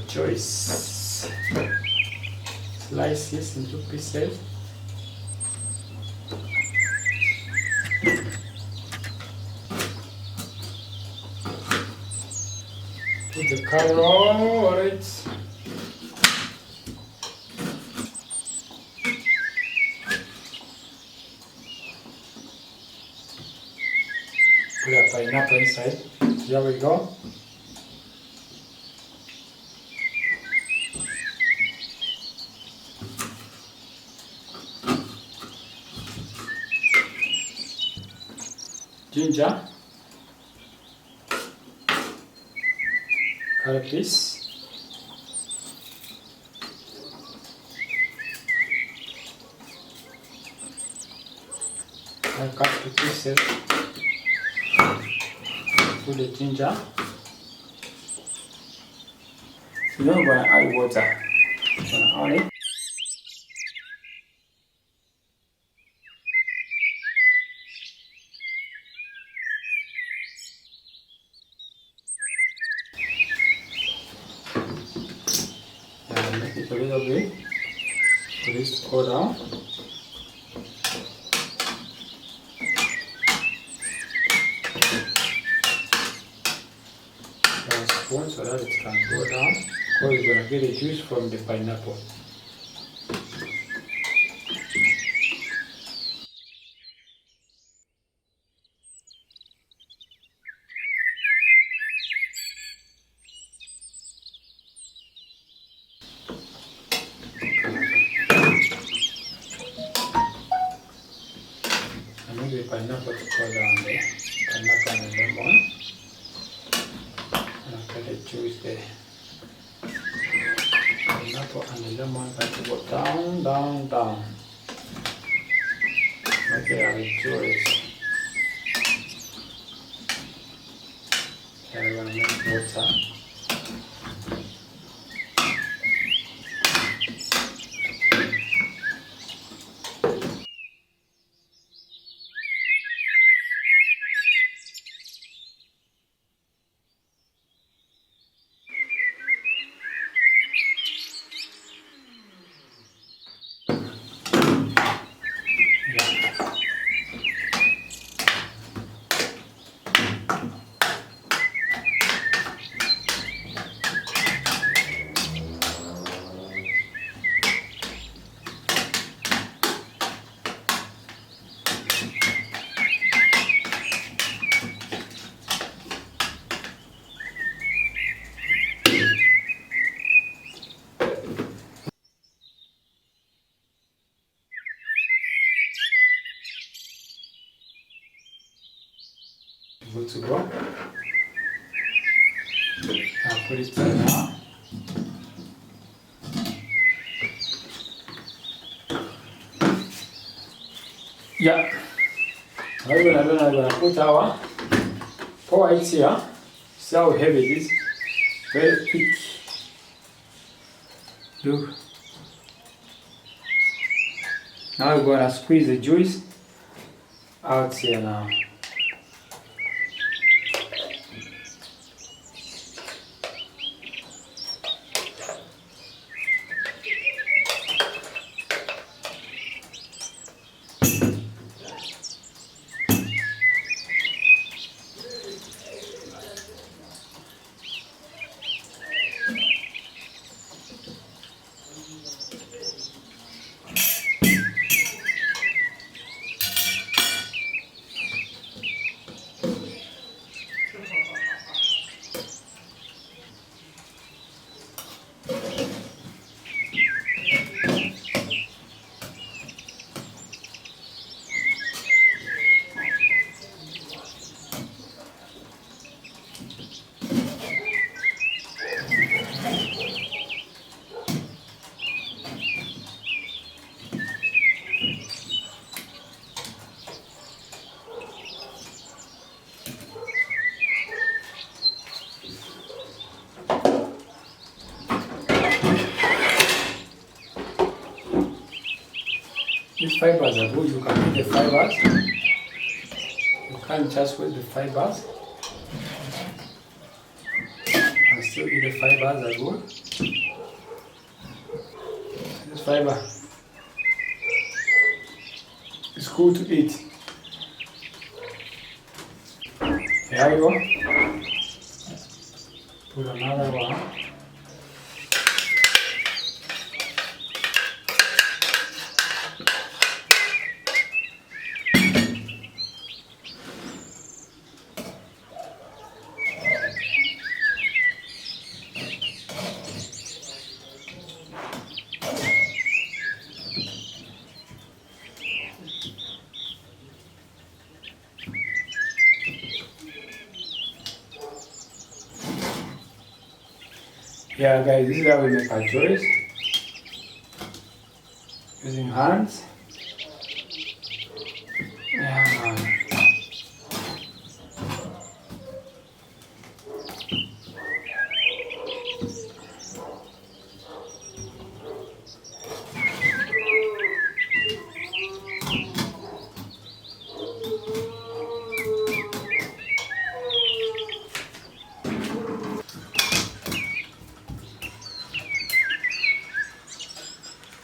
choice. Slice this into pieces. Put the carrots. Put a pineapple inside. Here we go. Ginger, carrot piece, I cut to pieces. Put the ginger. You know, when I add water, when I add it. Make it a little bit for this to go down. A spoon so that it can go down, because you're going to get the juice from the pineapple. I need the pineapple to go down there. Pineapple and lemon. And I'll get the juice there. Pineapple and the lemon got to go down, down, down. Okay, I will juice. Okay, I'm going to make water. Good to go. I'll put it in now. Yeah. I'm gonna put our pork here. See how heavy it is. Very thick. Look. Now we're gonna squeeze the juice out here now. These fibers are good. You can eat the fibers. You can't just with the fibers. And still eat the fibers are good. fiber. It's cool to eat. There you go. Put another one. Yeah guys, this is how we make our chores. Using hands. Yeah.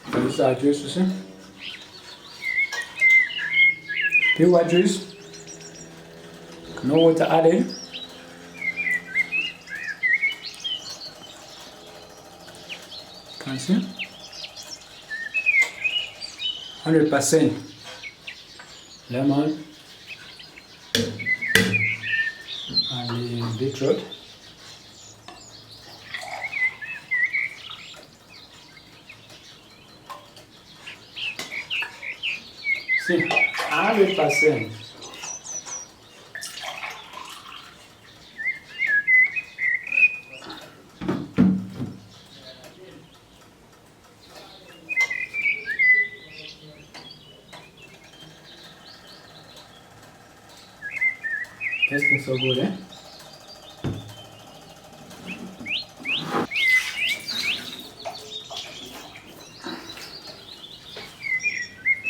This is our juice, you see? Pure white juice. No water added. Can you see? 100% lemon and the beetroot. See, 100%. Tasting so good, eh?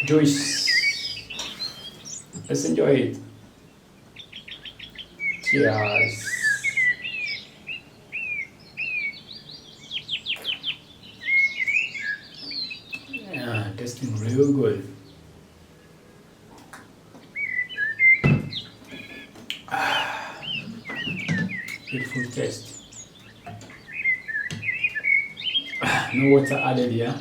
Juice. Let's enjoy it. Cheers. Yeah, tasting real good. Beautiful taste. No water added here.